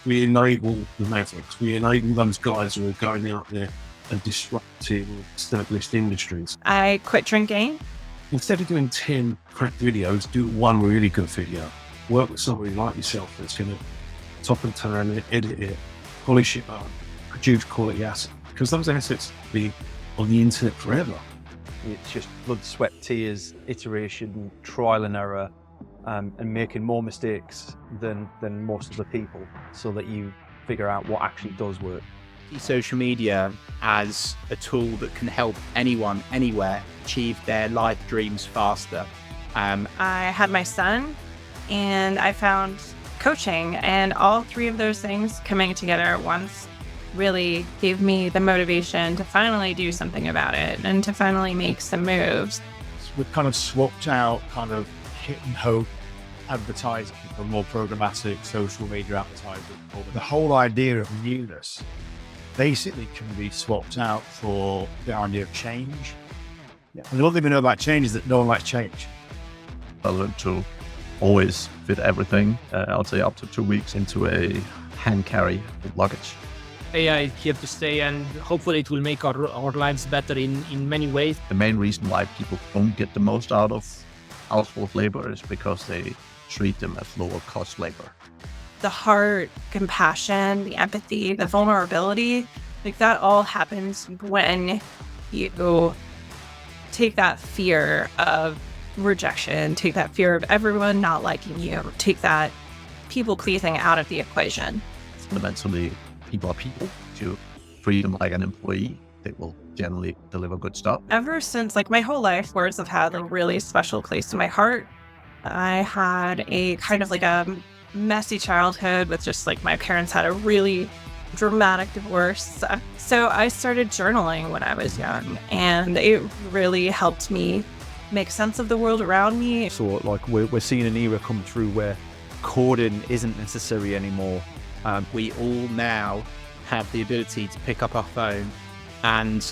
We enable the Mavericks. We enable those guys who are going out there and disrupting established industries. I quit drinking. Instead of doing 10 crap videos, do one really good video. Work with somebody like yourself that's going to top and turn it, edit it, polish it up, produce quality assets. Because those assets will be on the internet forever. It's just blood, sweat, tears, iteration, trial and error, and making more mistakes than most of the people, so that you figure out what actually does work. Social media as a tool that can help anyone, anywhere, achieve their life dreams faster. I had my son, and I found coaching, and all three of those things coming together at once really gave me the motivation to finally do something about it and to finally make some moves. We've kind of swapped out kind of hit and hope advertising for more programmatic social media advertising. The whole idea of newness basically can be swapped out for the idea of change. And the one thing we know about change is that no one likes change. I learned to always fit everything, I would say up to 2 weeks, into a hand carry luggage. AI is here to stay, and hopefully it will make our lives better in many ways. The main reason why people don't get the most out of household labor is because they treat them as lower cost labor. The heart, compassion, the empathy, the vulnerability, like that all happens when you take that fear of rejection, take that fear of everyone not liking you, take that people pleasing out of the equation. Fundamentally, people are people. To treat them like an employee, they will generally deliver good stuff. Ever since, like, my whole life, words have had a really special place in my heart. I had a kind of like a messy childhood with just like my parents had a really dramatic divorce. So I started journaling when I was young, and it really helped me make sense of the world around me. So like we're seeing an era come through where coding isn't necessary anymore. We all now have the ability to pick up our phone and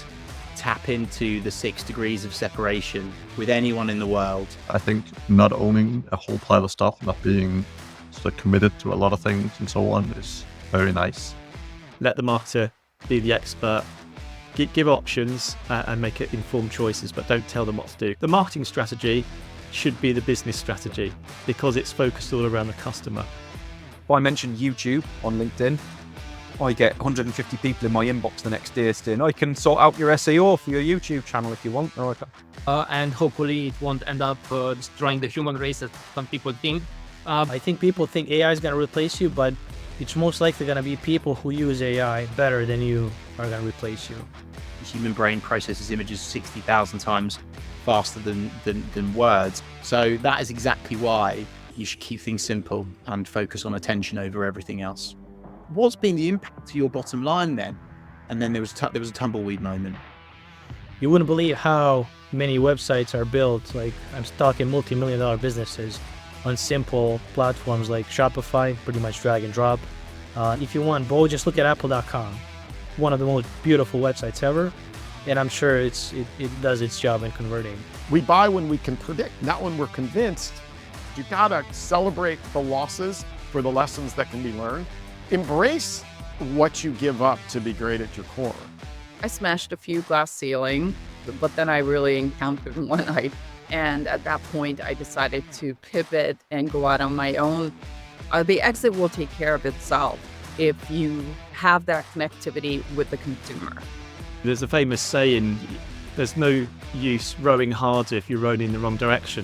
tap into the 6 degrees of separation with anyone in the world. I think not owning a whole pile of stuff, not being sort of committed to a lot of things and so on is very nice. Let the marketer be the expert. Give options and make it informed choices, but don't tell them what to do. The marketing strategy should be the business strategy because it's focused all around the customer. If I mention YouTube on LinkedIn, I get 150 people in my inbox the next day saying, I can sort out your SEO for your YouTube channel if you want. And hopefully it won't end up destroying the human race as some people think. I think people think AI is going to replace you, but it's most likely going to be people who use AI better than you are going to replace you. The human brain processes images 60,000 times faster than words. So that is exactly why you should keep things simple and focus on attention over everything else. What's been the impact to your bottom line then? And then there was a tumbleweed moment. You wouldn't believe how many websites are built. Like, I'm talking multi-million-dollar businesses on simple platforms like Shopify, pretty much drag and drop. If you want both, just look at apple.com. One of the most beautiful websites ever. And I'm sure it does its job in converting. We buy when we can predict, not when we're convinced. You gotta celebrate the losses for the lessons that can be learned. Embrace what you give up to be great at your core. I smashed a few glass ceiling, but then I really encountered one night. And at that point, I decided to pivot and go out on my own. The exit will take care of itself if you have that connectivity with the consumer. There's a famous saying, there's no use rowing harder if you're rowing in the wrong direction.